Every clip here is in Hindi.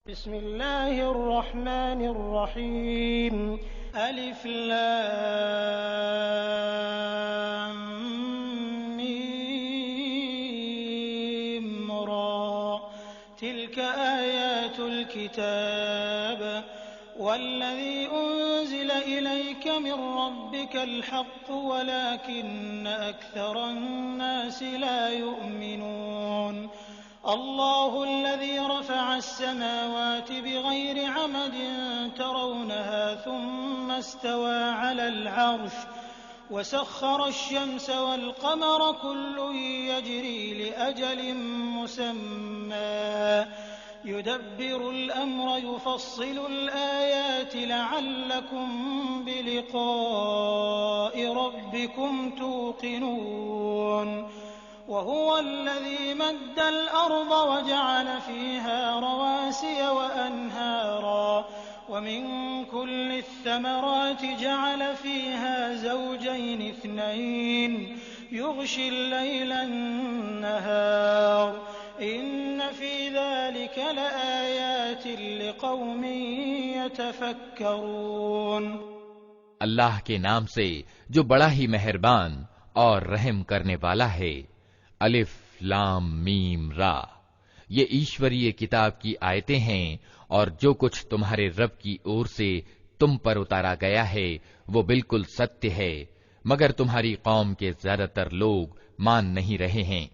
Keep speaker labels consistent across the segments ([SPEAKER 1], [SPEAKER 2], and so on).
[SPEAKER 1] बिस्मिल्लाहिर्रहमानिर्रहीम अलिफ लाम मीम रा तिल्क आयातुल किताब वल्लज़ी उन्ज़िल इलैक मिन रब्बिकल हक़्क़ु वलाकिन्न अक्सरन नासि ला युमिनून अल्लाहुल्लज़ी रफ़अस समावाति बिग़ैरि अमदिन तरौनहा थुम्मा इस्तवा अलल अर्श वसख़्ख़रश शम्स वल क़मर कुल्लुन यजरी लिअजलिन मुसम्मा युदब्बिरुल अम्र युफ़स्सिलुल आयाति लअल्लकुम बिलिक़ाइ रब्बिकुम तूक़िनून वहुवल्लज़ी मद्दल अर्ज़ वजअल फ़ीहा रवासिय वअन्हारा वमिन कुल्लि थमराति जअल फ़ीहा ज़ौजैनि इस्नैन युग़शिल लैला अन्नहार इन्न फ़ी ज़ालिक लआयातिन लिक़ौमिन यतफ़क्करून।
[SPEAKER 2] अल्लाह के नाम से जो बड़ा ही मेहरबान और रहम करने वाला है। अलिफ लाम मीम रा, ये ईश्वरीय किताब की आयतें हैं और जो कुछ तुम्हारे रब की ओर से तुम पर उतारा गया है वो बिल्कुल सत्य है, मगर तुम्हारी कौम के ज्यादातर लोग मान नहीं रहे हैं।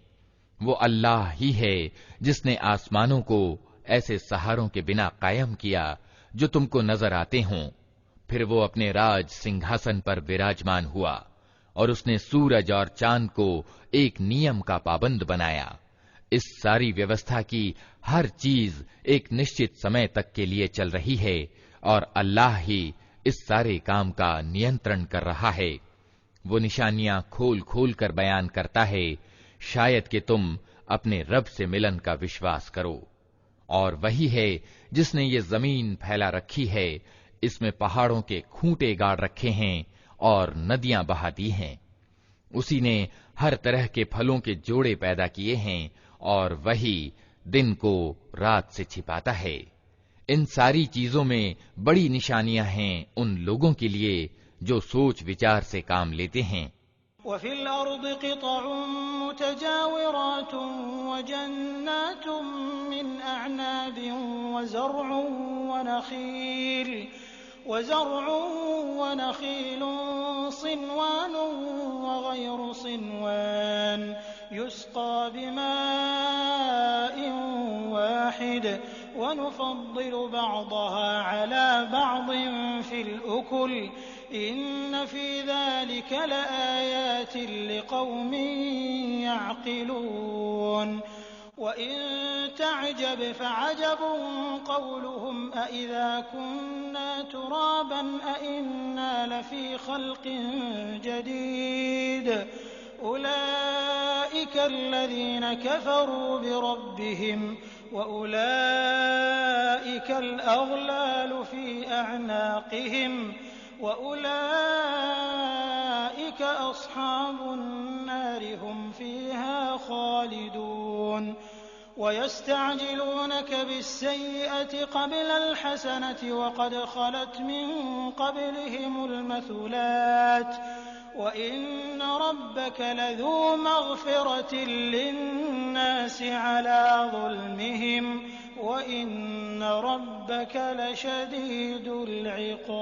[SPEAKER 2] वो अल्लाह ही है जिसने आसमानों को ऐसे सहारों के बिना कायम किया जो तुमको नजर आते हों। फिर वो अपने राज सिंहासन पर विराजमान हुआ और उसने सूरज और चांद को एक नियम का पाबंद बनाया। इस सारी व्यवस्था की हर चीज एक निश्चित समय तक के लिए चल रही है और अल्लाह ही इस सारे काम का नियंत्रण कर रहा है। वो निशानियां खोल खोल कर बयान करता है, शायद कि तुम अपने रब से मिलन का विश्वास करो। और वही है जिसने ये जमीन फैला रखी है, इसमें पहाड़ों के खूंटे गाड़ रखे हैं और नदियां बहा दी हैं। उसी ने हर तरह के फलों के जोड़े पैदा किए हैं और वही दिन को रात से छिपाता है। इन सारी चीजों में बड़ी निशानियां हैं उन लोगों के लिए जो सोच विचार से काम लेते हैं।
[SPEAKER 1] वफ़िल अर्दि क़ितअुन मुतजाविरातुन वजन्नातुन मिन अअनाबिन वज़र्उन वनख़ीलुन सिन्वानुन वग़ैरु सिन्वान युस्क़ा बिमाइन वाहिद वनुफ़द्दिलु बअदहा अला बअदिन फ़िल उकुल इन्न फ़ी ज़ालिक लआयातिन लिक़ौमिन यअक़िलून। वइन तअजब फअजबुन क़ौलुहुम अइज़ा कुन्ना तुराबन अइन्ना लफ़ी ख़ल्क़िन जदीद उलाइका अल्लज़ीना कफ़रू बिरब्बिहिम वउलाइका अलअग़लालु फ़ी अअनाक़िहिम वउलाइक अस्हाबुन नार हुम फ़ीहा ख़ालिदून। वयस्तअजिलूनक बिस्सय्यअति क़ब्ल अलहसनति वक़द ख़लत मिन क़ब्लिहिमुल मथुलात वइन्न रब्बक लज़ू मग़फ़िरतिन लिन्नासि अला ज़ुल्मिहिम वइन्न रब्बक लशदीदुल इक़ाब।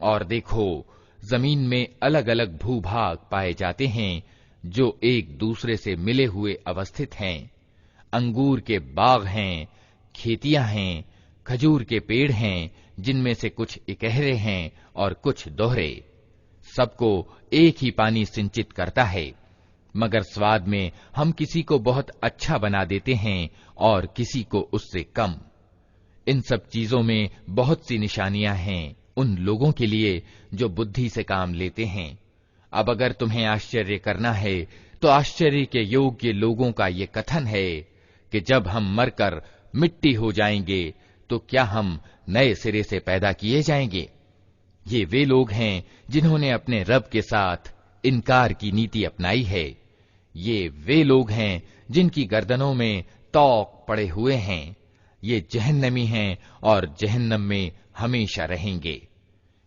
[SPEAKER 2] और देखो, जमीन में अलग अलग भूभाग पाए जाते हैं जो एक दूसरे से मिले हुए अवस्थित हैं। अंगूर के बाग हैं, खेतियां हैं, खजूर के पेड़ हैं जिनमें से कुछ इकहरे हैं और कुछ दोहरे। सबको एक ही पानी सिंचित करता है, मगर स्वाद में हम किसी को बहुत अच्छा बना देते हैं और किसी को उससे कम। इन सब चीजों में बहुत सी निशानियां हैं उन लोगों के लिए जो बुद्धि से काम लेते हैं। अब अगर तुम्हें आश्चर्य करना है तो आश्चर्य के योग्य लोगों का ये कथन है कि जब हम मरकर मिट्टी हो जाएंगे तो क्या हम नए सिरे से पैदा किए जाएंगे। ये वे लोग हैं जिन्होंने अपने रब के साथ इनकार की नीति अपनाई है। ये वे लोग हैं जिनकी गर्दनों में तौक पड़े हुए हैं। ये जहन्नमी हैं और जहन्नम में हमेशा रहेंगे।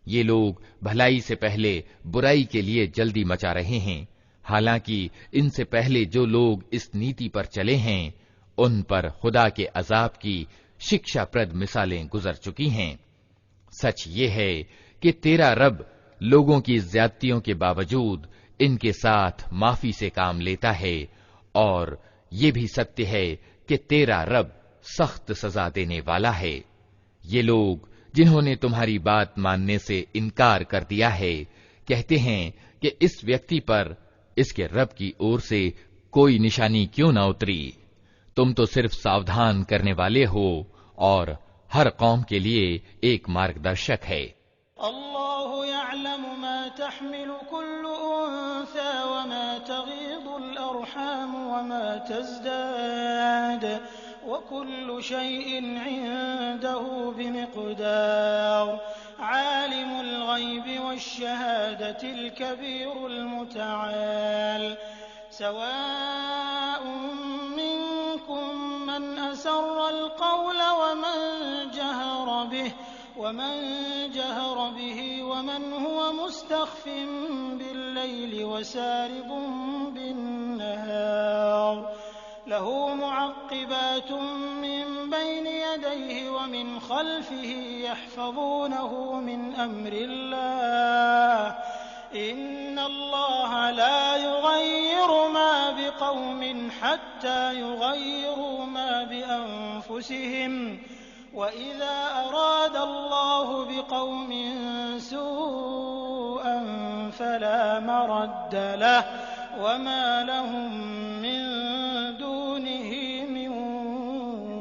[SPEAKER 2] ये लोग भलाई से पहले बुराई के लिए जल्दी मचा रहे हैं, हालांकि इनसे पहले जो लोग इस नीति पर चले हैं उन पर खुदा के अजाब की शिक्षाप्रद मिसालें गुजर चुकी हैं। सच ये है कि तेरा रब लोगों की ज्यादतियों के बावजूद इनके साथ माफी से काम लेता है, और ये भी सत्य है कि तेरा रब सख्त सजा देने वाला है। ये लोग जिन्होंने तुम्हारी बात मानने से इनकार कर दिया है कहते हैं कि इस व्यक्ति पर इसके रब की ओर से कोई निशानी क्यों न उतरी। तुम तो सिर्फ सावधान करने वाले हो और हर कौम के लिए एक मार्गदर्शक है।
[SPEAKER 1] अल्लाहु यअलमु मा तहमिलु कुल्लु उन्सा व मा तगीदुल अरहाम व मा तज़दाद व कुल्लु शैइन इंदहु बिमिक़दार आलिमुल गैबि वश्शहादतिल कबीरुल मुतआल सवाउन मिनकुम मन असर्रल क़ौल वमन जहर बिही वमन हुवा मुस्तख़्फ़िन बिल्लैलि वसारिबुन बिन्नहार लहू मुअक़्क़िबातुन मिन बैनि यदैहि व मिन ख़ल्फ़िहि यहफ़ज़ूनहु मिन अम्रिल्लाह इन्नल्लाह ला युग़य्यिरु मा बिक़ौमिन हत्ता युग़य्यिरू मा बिअन्फ़ुसिहिम वइज़ा अरादा अल्लाहु बिक़ौमिन सूअन फला मरद्द लहु वमा लहुम मिन दूनिही मिन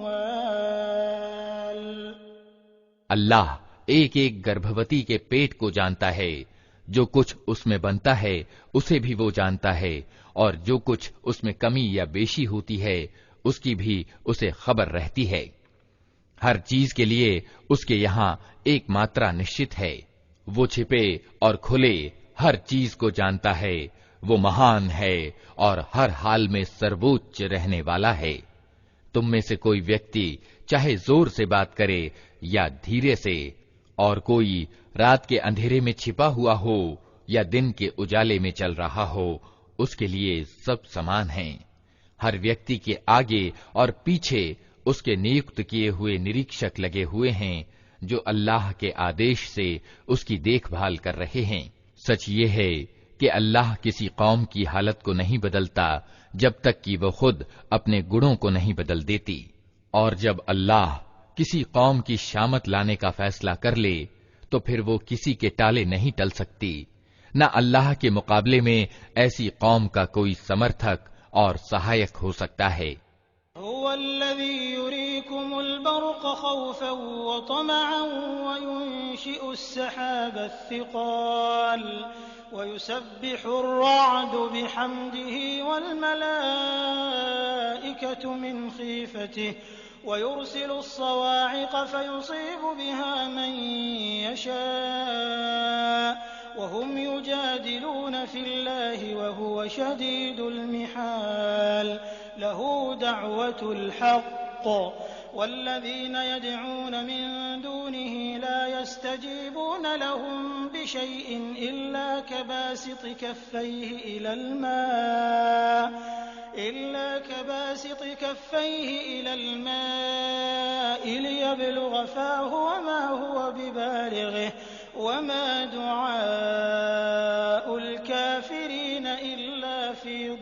[SPEAKER 1] वाल।
[SPEAKER 2] अल्लाह एक एक गर्भवती के पेट को जानता है, जो कुछ उसमें बनता है उसे भी वो जानता है, और जो कुछ उसमें कमी या बेशी होती है उसकी भी उसे खबर रहती है। हर चीज के लिए उसके यहाँ एक मात्रा निश्चित है। वो छिपे और खुले हर चीज को जानता है। वो महान है और हर हाल में सर्वोच्च रहने वाला है। तुम में से कोई व्यक्ति चाहे जोर से बात करे या धीरे से, और कोई रात के अंधेरे में छिपा हुआ हो या दिन के उजाले में चल रहा हो, उसके लिए सब समान हैं। हर व्यक्ति के आगे और पीछे उसके नियुक्त किए हुए निरीक्षक लगे हुए हैं, जो अल्लाह के आदेश से उसकी देखभाल कर रहे हैं। सच ये है कि अल्लाह किसी कौम की हालत को नहीं बदलता जब तक कि वह खुद अपने गुणों को नहीं बदल देती, और जब अल्लाह किसी कौम की शामत लाने का फैसला कर ले तो फिर वो किसी के टाले नहीं टल सकती। न अल्लाह के मुकाबले में ऐसी कौम का कोई समर्थक और सहायक हो सकता है।
[SPEAKER 1] हुवल्लज़ी युरीकुमुल बर्क़ ख़ौफ़न व तमअन व युनशिउस सहाबस सिक़ाल व युसब्बिहुर रअदु बिहम्दिही वल मलाइकतु मिन ख़ीफ़तिही व युरसिलुस सवा'iक़ फ़युसीबु बिहा मन यशा' व हुम युजादिलून फ़िल्लाहि व हुव शदीदुल मिहाल लहू दअवतुल हक़्क़ वल्लज़ीना यदऊन मिन दूनिही ला यस्तजीबून लहुम बिशैइन इल्ला कबासिति कफ़्फ़ैहि इलल मा'i लियब्लुग़ फ़ाहु वमा हुवा बिबालिग़िही वमा दुआउल काफ़िरीन इल्ला फ़ी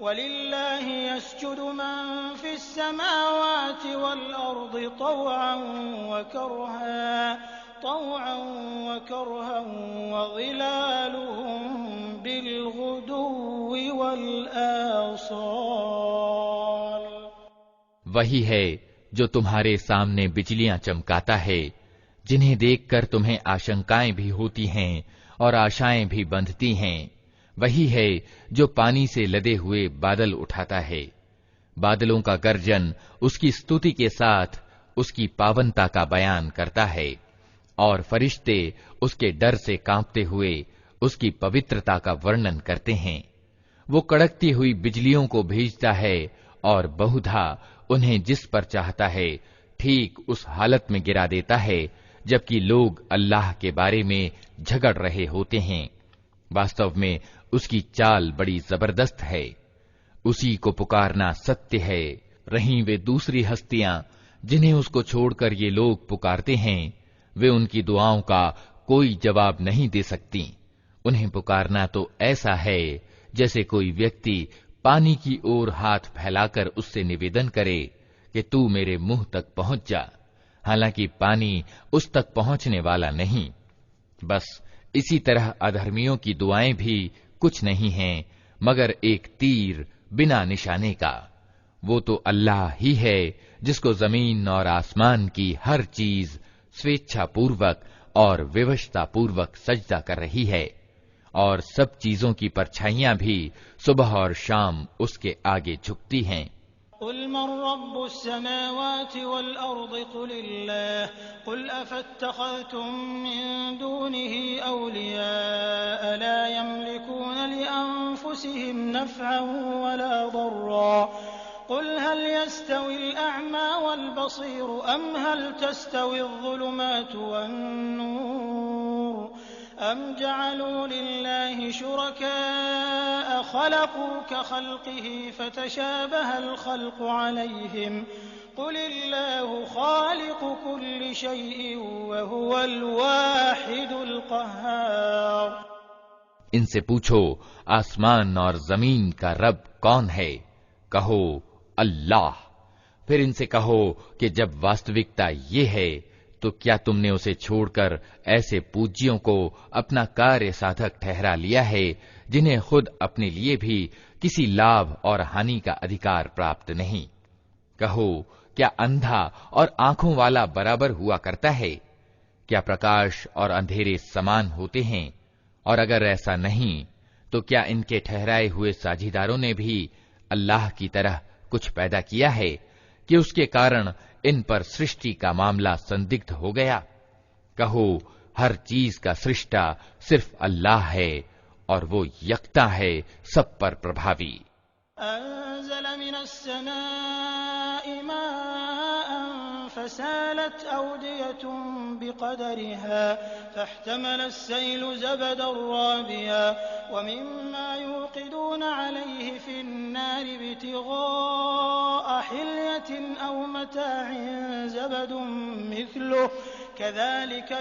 [SPEAKER 1] वलिल्लाहि यस्जुदु मन फ़िस समावाति वल अर्दि तौअन व करहन व ज़िलालुहुम बिलग़ुदुव्वि वल आसाल।
[SPEAKER 2] वही है जो तुम्हारे सामने बिजलियां चमकाता है, जिन्हें देखकर तुम्हें आशंकाएं भी होती हैं और आशाएं भी बंधती हैं। वही है जो पानी से लदे हुए बादल उठाता है, बादलों का गर्जन उसकी स्तुति के साथ उसकी पावनता का बयान करता है, और फरिश्ते उसके डर से कांपते हुए उसकी पवित्रता का वर्णन करते हैं। वो कड़कती हुई बिजलियों को भेजता है और बहुधा उन्हें जिस पर चाहता है ठीक उस हालत में गिरा देता है जबकि लोग अल्लाह के बारे में झगड़ रहे होते हैं। वास्तव में उसकी चाल बड़ी जबरदस्त है। उसी को पुकारना सत्य है। रहीं वे दूसरी हस्तियां जिन्हें उसको छोड़कर ये लोग पुकारते हैं, वे उनकी दुआओं का कोई जवाब नहीं दे सकती। उन्हें पुकारना तो ऐसा है जैसे कोई व्यक्ति पानी की ओर हाथ फैलाकर उससे निवेदन करे कि तू मेरे मुंह तक पहुंच जा, हालांकि पानी उस तक पहुंचने वाला नहीं। बस इसी तरह अधर्मियों की दुआएं भी कुछ नहीं हैं मगर एक तीर बिना निशाने का। वो तो अल्लाह ही है जिसको जमीन और आसमान की हर चीज स्वेच्छापूर्वक और विवशतापूर्वक सजदा कर रही है, और सब चीजों की परछाइयां भी सुबह और शाम उसके आगे झुकती हैं।
[SPEAKER 1] कुल मन रब्बुस समावाति वल अर्दि कुलिल्लाह कुल अफत्तखज़्तुम मिन दूनिही औलिया ला यमलिकून लिअन्फुसिहिम नफ़अन वला दर्रा कुल हल यस्तविल अअमा वल बसीर अम हल तस्तविल ज़ुलुमातु वन नूर अम जअलू लिल्लाहि शुरकाअ खलक़ू कखल्क़िही फतशाबहल ख़ल्क़ु अलैहिम कुलिल्लाहु ख़ालिक़ु कुल्लि शैइन वहुवल वाहिदुल क़ह्हार।
[SPEAKER 2] इनसे पूछो आसमान और जमीन का रब कौन है? कहो अल्लाह। फिर इनसे कहो कि जब वास्तविकता ये है तो क्या तुमने उसे छोड़कर ऐसे पूज्यों को अपना कार्य साधक ठहरा लिया है जिन्हें खुद अपने लिए भी किसी लाभ और हानि का अधिकार प्राप्त नहीं? कहो क्या अंधा और आंखों वाला बराबर हुआ करता है? क्या प्रकाश और अंधेरे समान होते हैं? और अगर ऐसा नहीं तो क्या इनके ठहराए हुए साझीदारों ने भी अल्लाह की तरह कुछ पैदा किया है कि उसके कारण इन पर सृष्टि का मामला संदिग्ध हो गया? कहो हर चीज का सृष्टा सिर्फ अल्लाह है और वो यकता है, सब पर प्रभावी।
[SPEAKER 1] अंज़ल मिनस समाई माअन फसालत औदियतुन बिक़दरिहा फहतमल अस्सैलु ज़बदन राबिया व मिम्मा युक़िदून अलैहि फिन्नार इब्तिग़ाअ हिल्यतिन औ मताअन ज़बदुन मिथलुहु कज़ालिक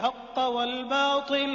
[SPEAKER 1] हक़्क़ वल बातिल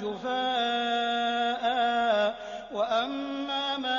[SPEAKER 1] जुफ़ाअ वअम्मा मा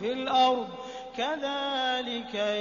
[SPEAKER 1] फ़िल अर्ज़ कज़ालिक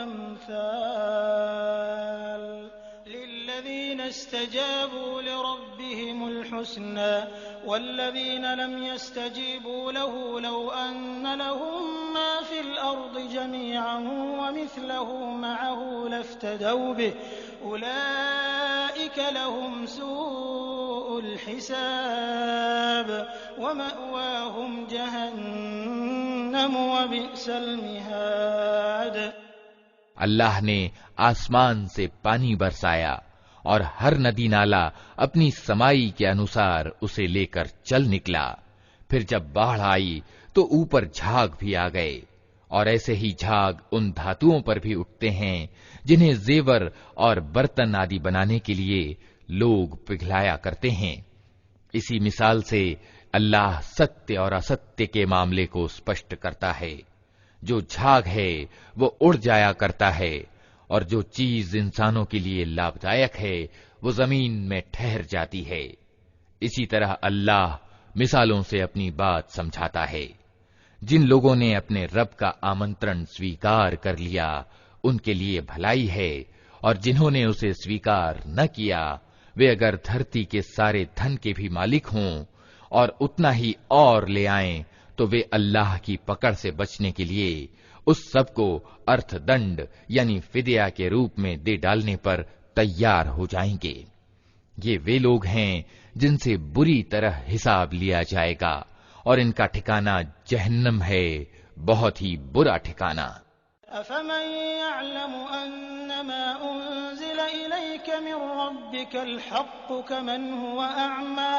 [SPEAKER 1] अम्साल लिल्लज़ीन इस्तजाबू लिरब्बिहिमुल हुस्ना वल्लज़ीन लम यस्तजीबू लहू लौ अन्न लहुम मा फ़िल अर्ज़ि जमीअन वमिस्लहु मअहु लफ्तदौ बिहि उलाइक लहुम सूउल हिसाब वमअवाहुम जहन्नम वबिअसल मिहाद।
[SPEAKER 2] अल्लाह ने आसमान से पानी बरसाया और हर नदी नाला अपनी समाई के अनुसार उसे लेकर चल निकला। फिर जब बाढ़ आई तो ऊपर झाग भी आ गए, और ऐसे ही झाग उन धातुओं पर भी उठते हैं जिन्हें जेवर और बर्तन आदि बनाने के लिए लोग पिघलाया करते हैं। इसी मिसाल से अल्लाह सत्य और असत्य के मामले को स्पष्ट करता है। जो झाग है वो उड़ जाया करता है, और जो चीज इंसानों के लिए लाभदायक है वो जमीन में ठहर जाती है। इसी तरह अल्लाह मिसालों से अपनी बात समझाता है। जिन लोगों ने अपने रब का आमंत्रण स्वीकार कर लिया उनके लिए भलाई है, और जिन्होंने उसे स्वीकार न किया वे अगर धरती के सारे धन के भी मालिक हों और उतना ही और ले आएं तो वे अल्लाह की पकड़ से बचने के लिए उस सब को अर्थदंड यानी फिदिया के रूप में दे डालने पर तैयार हो जाएंगे। ये वे लोग हैं जिनसे बुरी तरह हिसाब लिया जाएगा और इनका ठिकाना जहन्नम है, बहुत ही बुरा ठिकाना।
[SPEAKER 1] अफमन यअलमु अन्नमा उन्ज़िला इलैका मिन रब्बिकल हक़्क़ु कमन हुवा अअमा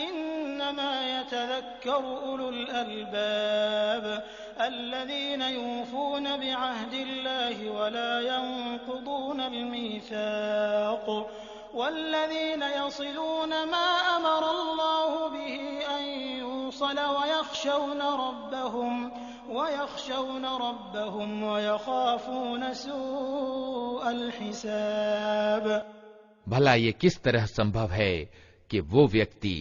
[SPEAKER 1] इन्नमा यतज़क्करु उलुल अलबाब अल्लज़ीना यूफ़ूना बिअहदिल्लाहि वला यंक़ुदूनल मीसाक़ वल्लज़ीन यसिलूना मा अमरल्लाहु बिही अन यूसल वयख़शौना रब्बहुम वयख़ाफ़ूना सूअल हिसाब।
[SPEAKER 2] भला ये किस तरह संभव है कि वो व्यक्ति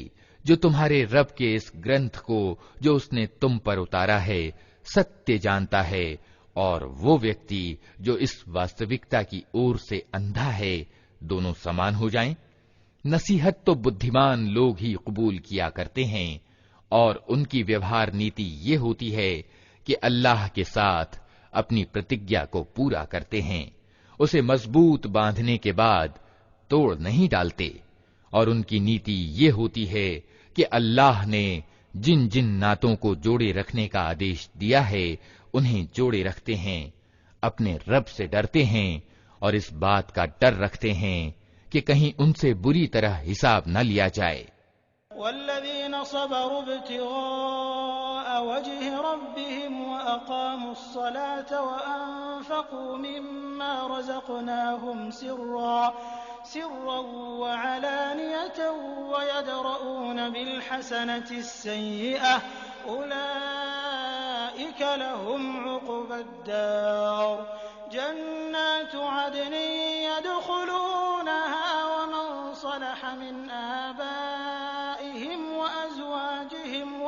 [SPEAKER 2] जो तुम्हारे रब के इस ग्रंथ को जो उसने तुम पर उतारा है सत्य जानता है, और वो व्यक्ति जो इस वास्तविकता की ओर से अंधा है, दोनों समान हो जाएं? नसीहत तो बुद्धिमान लोग ही कबूल किया करते हैं, और उनकी व्यवहार नीति ये होती है कि अल्लाह के साथ अपनी प्रतिज्ञा को पूरा करते हैं, उसे मजबूत बांधने के बाद तोड़ नहीं डालते। और उनकी नीति ये होती है कि अल्लाह ने जिन जिन नातों को जोड़े रखने का आदेश दिया है उन्हें जोड़े रखते हैं, अपने रब से डरते हैं और इस बात का डर रखते हैं कि कहीं उनसे बुरी तरह हिसाब न लिया जाए।
[SPEAKER 1] वल्लज़ीना सबरू इब्तिग़ाअ वजहि रब्बिहिम व अक़ामुस्सलाता व अनफ़क़ू मिम्मा रज़क़नाहुम सिर्रन व अलानियतन व यदरऊन बिलहसनति अस्सय्यिअह उलाइक लहुम उक़बद्दार जन्नातु अदनिन यदख़ुलूनहा व मन सलह मिन आबाइहिम व अज़वाजिहिम व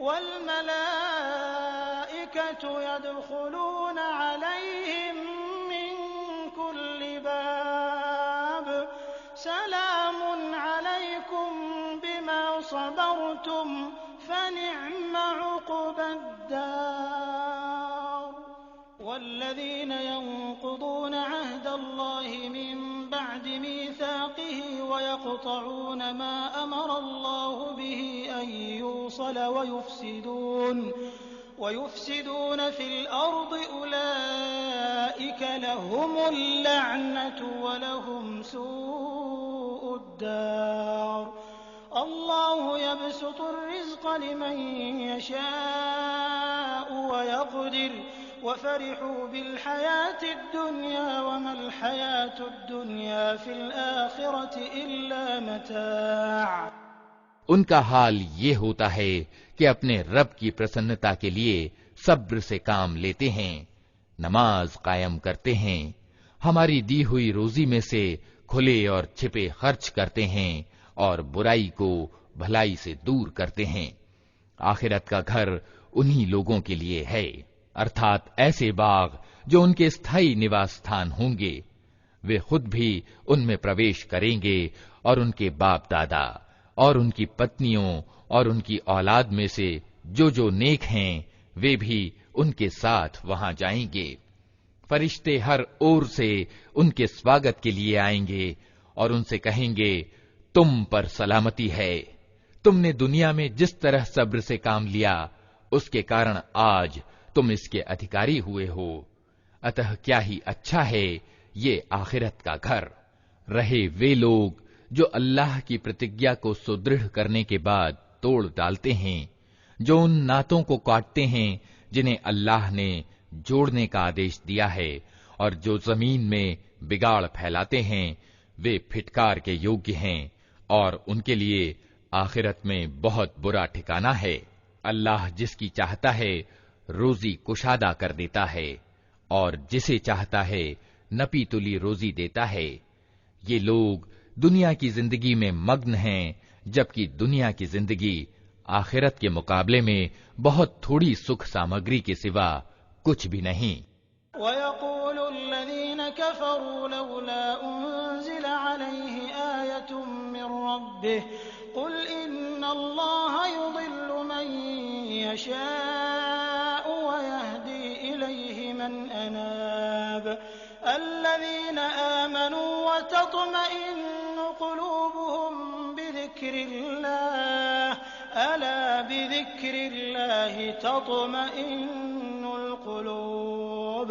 [SPEAKER 1] वल मलाइकतु यदख़ुलून अलैहिम मिन कुल्लि बाब सलामुन अलैकुम बिमा सबरतुम फनिअम उक़बद्दार। वल्लज़ीन यंक़ुदून अहदल्लाहि मिन बअद मीसाक़िहि वयक़तऊन मा अमरल्लाहु बिहि अन यूसल वयुफ़्सिदून फिल अर्दि उलाइक लहुमुल लअनतु व लहुम सूउद्दार। अल्लाहु यबसुतु अर्रिज़्क़ लिमन यशाअु व यक़दिर वफ़रिहू बिलहयातिद दुनिया वमल हयातुद दुनिया फिल आखिरति इल्ला मताअ।
[SPEAKER 2] उनका हाल ये होता है कि अपने रब की प्रसन्नता के लिए सब्र से काम लेते हैं, नमाज कायम करते हैं, हमारी दी हुई रोजी में से खुले और छिपे खर्च करते हैं और बुराई को भलाई से दूर करते हैं। आखिरत का घर उन्हीं लोगों के लिए है, अर्थात ऐसे बाग जो उनके स्थायी निवास स्थान होंगे। वे खुद भी उनमें प्रवेश करेंगे और उनके बाप दादा और उनकी पत्नियों और उनकी औलाद में से जो नेक हैं वे भी उनके साथ वहां जाएंगे। फरिश्ते हर ओर से उनके स्वागत के लिए आएंगे और उनसे कहेंगे, तुम पर सलामती है, तुमने दुनिया में जिस तरह सब्र से काम लिया उसके कारण आज तुम इसके अधिकारी हुए हो। अतः क्या ही अच्छा है ये आखिरत का घर। रहे वे लोग जो अल्लाह की प्रतिज्ञा को सुदृढ़ करने के बाद तोड़ डालते हैं, जो उन नातों को काटते हैं जिन्हें अल्लाह ने जोड़ने का आदेश दिया है, और जो जमीन में बिगाड़ फैलाते हैं, वे फिटकार के योग्य हैं और उनके लिए आखिरत में बहुत बुरा ठिकाना है। अल्लाह जिसकी चाहता है रोजी कुशादा कर देता है और जिसे चाहता है नपी तुली रोजी देता है। ये लोग दुनिया की जिंदगी में मग्न हैं, जबकि दुनिया की जिंदगी आखिरत के मुकाबले में बहुत थोड़ी सुख सामग्री के सिवा कुछ भी नहीं।
[SPEAKER 1] वयक़ूलुल्लज़ीन कफ़रू लौला उन्ज़िला अलैहि आयतुम मिर रब्बिह क़ुल इन्नल्लाह युज़िल्लु मन यशाअ व यहदी इलैहि मन अनाब। अल्लज़ीन आमनू व तत्मइन्नु क़ुलूबुहुम बिज़िक्रिल्लाह अला बिज़िक्रिल्लाहि तत्मइन्नुल क़ुलूब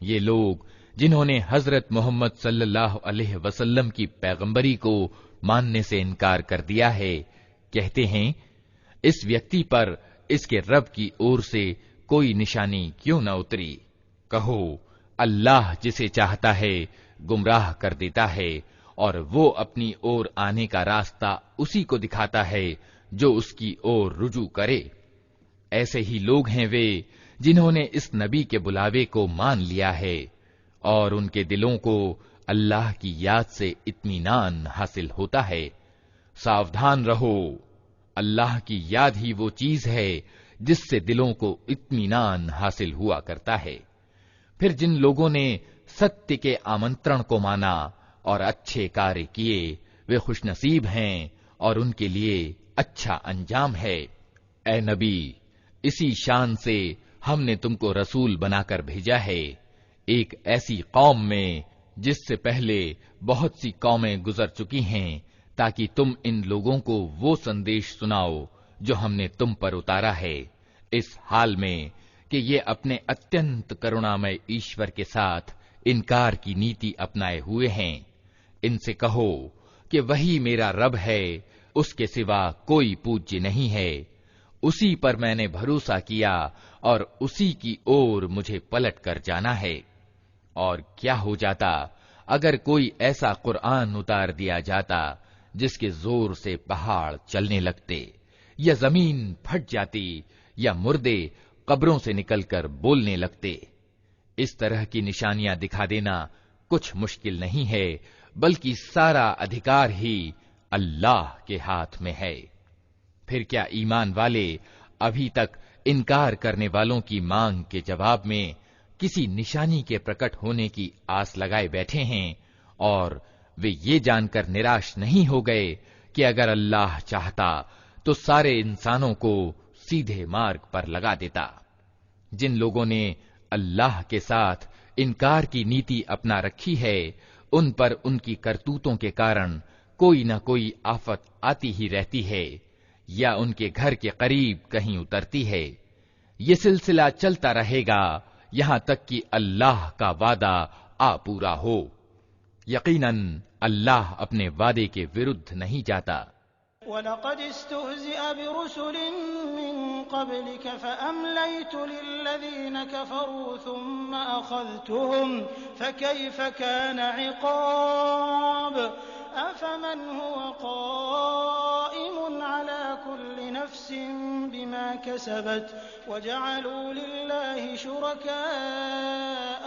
[SPEAKER 2] ये लोग जिन्होंने हजरत मोहम्मद सल्लल्लाहु अलैहि वसल्लम की पैगंबरी को मानने से इनकार कर दिया है, कहते हैं इस व्यक्ति पर इसके रब की ओर से कोई निशानी क्यों न उतरी। कहो, अल्लाह जिसे चाहता है गुमराह कर देता है और वो अपनी ओर आने का रास्ता उसी को दिखाता है जो उसकी ओर रुजू करे। ऐसे ही लोग हैं वे जिन्होंने इस नबी के बुलावे को मान लिया है और उनके दिलों को अल्लाह की याद से इत्मीनान हासिल होता है। सावधान रहो, अल्लाह की याद ही वो चीज है जिससे दिलों को इत्मीनान हासिल हुआ करता है। फिर जिन लोगों ने सत्य के आमंत्रण को माना और अच्छे कार्य किए वे खुशनसीब हैं और उनके लिए अच्छा अंजाम है। ए नबी, इसी शान से हमने तुमको रसूल बनाकर भेजा है, एक ऐसी कौम में जिससे पहले बहुत सी कौमें गुजर चुकी हैं, ताकि तुम इन लोगों को वो संदेश सुनाओ जो हमने तुम पर उतारा है, इस हाल में कि ये अपने अत्यंत करुणामय ईश्वर के साथ इनकार की नीति अपनाए हुए हैं। इनसे कहो कि वही मेरा रब है, उसके सिवा कोई पूज्य नहीं है, उसी पर मैंने भरोसा किया और उसी की ओर मुझे पलट कर जाना है। और क्या हो जाता अगर कोई ऐसा कुरान उतार दिया जाता जिसके जोर से पहाड़ चलने लगते या जमीन फट जाती या मुर्दे कब्रों से निकलकर बोलने लगते। इस तरह की निशानियां दिखा देना कुछ मुश्किल नहीं है, बल्कि सारा अधिकार ही अल्लाह के हाथ में है। फिर क्या ईमान वाले अभी तक इनकार करने वालों की मांग के जवाब में किसी निशानी के प्रकट होने की आस लगाए बैठे हैं और वे ये जानकर निराश नहीं हो गए कि अगर अल्लाह चाहता तो सारे इंसानों को सीधे मार्ग पर लगा देता। जिन लोगों ने अल्लाह के साथ इनकार की नीति अपना रखी है, उन पर उनकी करतूतों के कारण कोई न कोई आफत आती ही रहती है या उनके घर के करीब कहीं उतरती है। ये सिलसिला चलता रहेगा यहां तक कि अल्लाह का वादा आ पूरा हो। यकीनन अल्लाह अपने वादे के विरुद्ध नहीं जाता।
[SPEAKER 1] वलक़द इस्तुहज़िअ बिरुसुलिन मिन क़ब्लिक फ़अम्लयतु लिल्लज़ीन कफ़रू थुम्म अख़ज़्तुहुम फ़कैफ़ कान इक़ाब अफ़मन हुव क़ाइमुन अला कुल्लि नफ़्सिन बिमा कसबत वजअलू लिल्लाहि शुरकाअ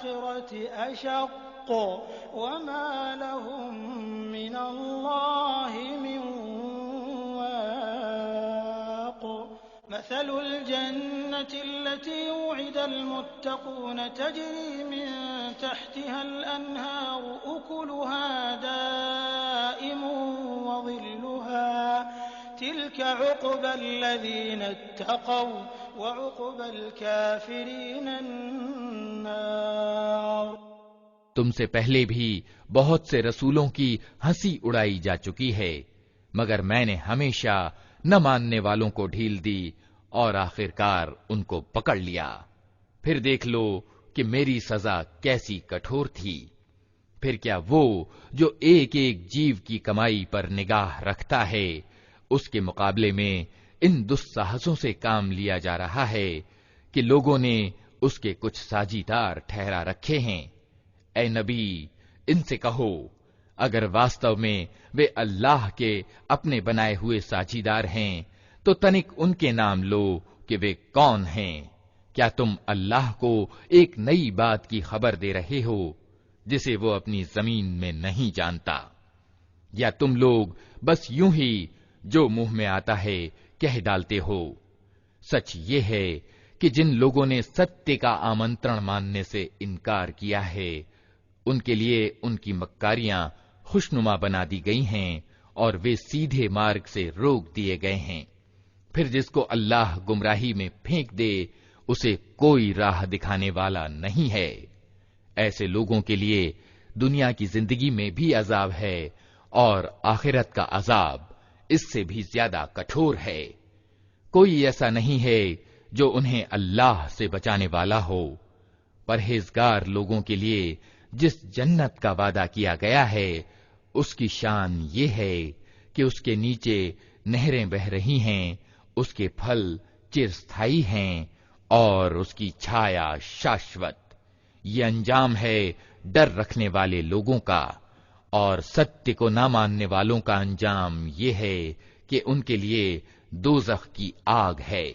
[SPEAKER 1] आखिरति अशक्क वमा लहुम मिनल्लाहि मिन वाक़ मसलुल जन्नति अल्लती उइदल मुत्तक़ून तजरी मिन तहतिहल अन्हार उकुलुहा दाइमुन व ज़िल्लुहा तिल्क उक़बल लज़ीन इत्तक़व व उक़बल काफ़िरीन अन्नार।
[SPEAKER 2] तुमसे पहले भी बहुत से रसूलों की हंसी उड़ाई जा चुकी है, मगर मैंने हमेशा न मानने वालों को ढील दी और आखिरकार उनको पकड़ लिया। फिर देख लो कि मेरी सजा कैसी कठोर थी। फिर क्या वो जो एक एक जीव की कमाई पर निगाह रखता है, उसके मुकाबले में इन दुस्साहसों से काम लिया जा रहा है कि लोगों ने उसके कुछ साझीदार ठहरा रखे हैं। ऐ नबी, इनसे कहो, अगर वास्तव में वे अल्लाह के अपने बनाए हुए साझीदार हैं, तो तनिक उनके नाम लो कि वे कौन हैं। क्या तुम अल्लाह को एक नई बात की खबर दे रहे हो जिसे वो अपनी जमीन में नहीं जानता? या तुम लोग बस यूं ही जो मुंह में आता है कह डालते हो? सच ये है कि जिन लोगों ने सत्य का आमंत्रण मानने से इनकार किया है, उनके लिए उनकी मक्कारियां खुशनुमा बना दी गई हैं और वे सीधे मार्ग से रोक दिए गए हैं। फिर जिसको अल्लाह गुमराही में फेंक दे, उसे कोई राह दिखाने वाला नहीं है। ऐसे लोगों के लिए दुनिया की जिंदगी में भी अजाब है और आखिरत का अजाब इससे भी ज्यादा कठोर है। कोई ऐसा नहीं है जो उन्हें अल्लाह से बचाने वाला हो। परहेजगार लोगों के लिए जिस जन्नत का वादा किया गया है, उसकी शान ये है कि उसके नीचे नहरें बह रही हैं, उसके फल चिरस्थायी हैं और उसकी छाया शाश्वत। ये अंजाम है डर रखने वाले लोगों का, और सत्य को न मानने वालों का अंजाम ये है कि उनके लिए दोज़ख की आग है।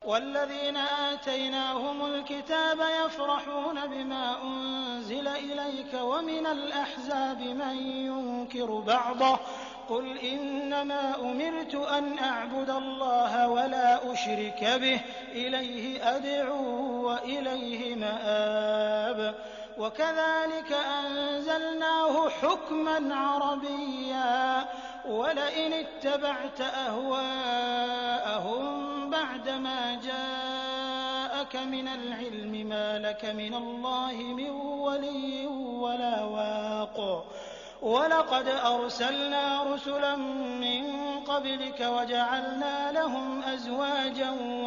[SPEAKER 1] वल्लज़ीन आतैनाहुमुल किताब यफ़रहून बिमा उन्ज़िल इलैक व मिनल अहज़ाबि मन युनकिरु बअदह कुल इन्नमा उमिरतु अन अअबुदल्लाह व ला उश्रिक बिहि इलैहि अद'ू व इलैहि मआब वकज़ालिक अंज़लनाहु हुक्मन अरबिय्या वलइन इत्तबअत अहवाअहुम बअद मा जाअक मिनल इल्मि मा लक मिनल्लाहि मिन वलिय्यिन वला वाक़ वलक़द अर्सलना रुसुलन मिन क़ब्लिक वजअलना लहुम अज़वाजन व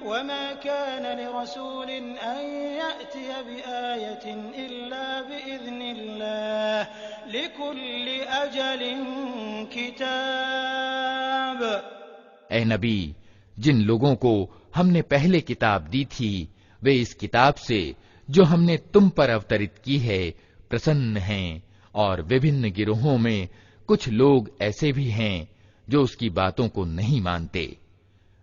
[SPEAKER 1] वमा कान लिरसूलिन अन यअतिय बिआयतिन इल्ला बिइज़्निल्लाह लिकुल्लि अजलिन किताब।
[SPEAKER 2] ऐ नबी, जिन लोगों को हमने पहले किताब दी थी, वे इस किताब से जो हमने तुम पर अवतरित की है प्रसन्न हैं, और विभिन्न गिरोहों में कुछ लोग ऐसे भी हैं जो उसकी बातों को नहीं मानते।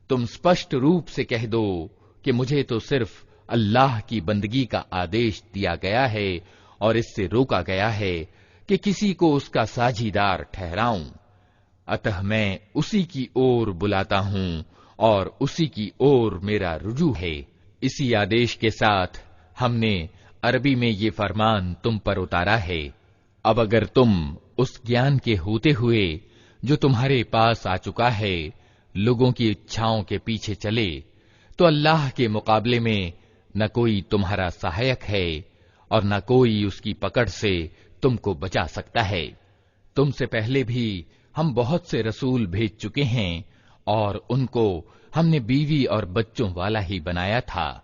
[SPEAKER 2] तुम स्पष्ट रूप से कह दो कि मुझे तो सिर्फ अल्लाह की बंदगी का आदेश दिया गया है और इससे रोका गया है कि किसी को उसका साझीदार ठहराऊं। अतः मैं उसी की ओर बुलाता हूं और उसी की ओर मेरा रुजू है। इसी आदेश के साथ हमने अरबी में ये फरमान तुम पर उतारा है। अब अगर तुम उस ज्ञान के होते हुए जो तुम्हारे पास आ चुका है लोगों की इच्छाओं के पीछे चले, तो अल्लाह के मुकाबले में न कोई तुम्हारा सहायक है और न कोई उसकी पकड़ से तुमको बचा सकता है। तुमसे पहले भी हम बहुत से रसूल भेज चुके हैं और उनको हमने बीवी और बच्चों वाला ही बनाया था,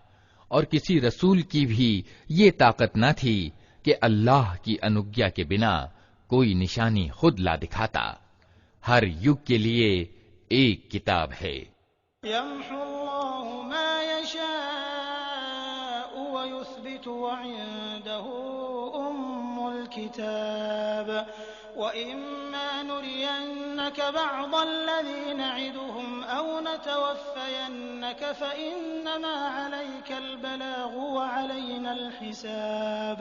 [SPEAKER 2] और किसी रसूल की भी ये ताकत न थी कि अल्लाह की अनुज्ञा के बिना कोई निशानी खुद ला दिखाता। हर युग के लिए एक किताब है।
[SPEAKER 1] यम्हुल्लाहु मा यशाअ व युस्बितु व इंदहु उम्मुल किताब वइम्मा नुरियन्नक बअदल्लज़ी नइदुहुम औ नतवफ़्फ़यन्नक फ़इन्नमा अलैकल बलागु व अलैनल हिसाब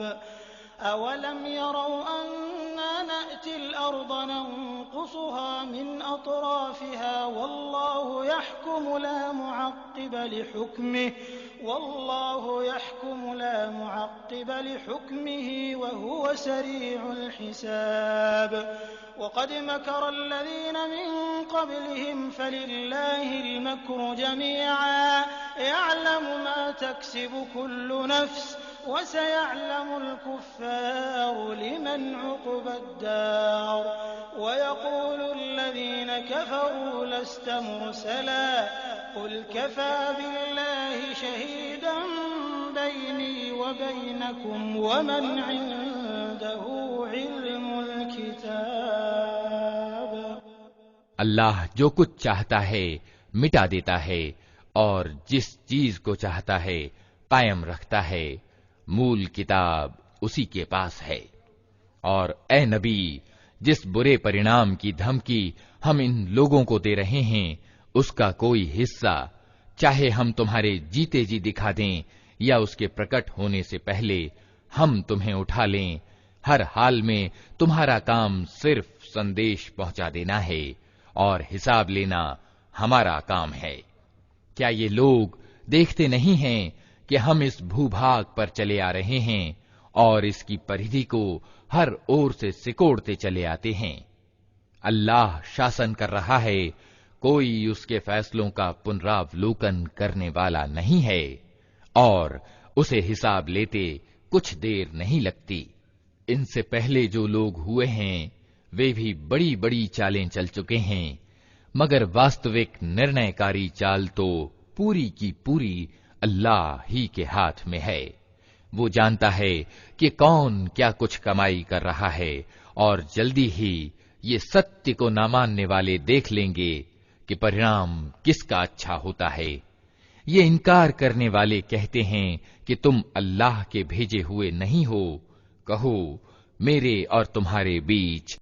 [SPEAKER 1] अवलम यरौ अन्ना नअतिल अर्द नंकुसुहा मिन अतराफिहा वल्लाहु यहकुमु ला मुअक्क़िब लिहुक्मिही वहुव सरीउल हिसाब वक़द मकरा अल्लज़ीन मिन क़ब्लिहिम फ़लिल्लाहिल मक्रु जमीअन यअलमु मा तक्सिबु कुल्लु नफ्स वसयअलमुल कुफ़्फ़ारु लिमन उक़बद्दार वयक़ूलु अल्लज़ीन कफ़रू लस्त मुरसला क़ुल कफ़ा बिल्लाहि शहीदन बैनी व बैनकुम वमन इंदहु इल्मुल किताब।
[SPEAKER 2] अल्लाह जो कुछ चाहता है मिटा देता है और जिस चीज को चाहता है कायम रखता है। मूल किताब उसी के पास है। और ए नबी, जिस बुरे परिणाम की धमकी हम इन लोगों को दे रहे हैं उसका कोई हिस्सा चाहे हम तुम्हारे जीते जी दिखा दें या उसके प्रकट होने से पहले हम तुम्हें उठा लें, हर हाल में तुम्हारा काम सिर्फ संदेश पहुंचा देना है और हिसाब लेना हमारा काम है। क्या ये लोग देखते नहीं हैं कि हम इस भूभाग पर चले आ रहे हैं और इसकी परिधि को हर ओर से सिकोड़ते चले आते हैं। अल्लाह शासन कर रहा है, कोई उसके फैसलों का पुनरावलोकन करने वाला नहीं है और उसे हिसाब लेते कुछ देर नहीं लगती। इनसे पहले जो लोग हुए हैं वे भी बड़ी बड़ी चालें चल चुके हैं, मगर वास्तविक निर्णयकारी चाल तो पूरी की पूरी अल्लाह ही के हाथ में है। वो जानता है कि कौन क्या कुछ कमाई कर रहा है और जल्दी ही ये सत्य को न मानने वाले देख लेंगे कि परिणाम किसका अच्छा होता है। ये इनकार करने वाले कहते हैं कि तुम अल्लाह के भेजे हुए नहीं हो। कहो, मेरे और तुम्हारे बीच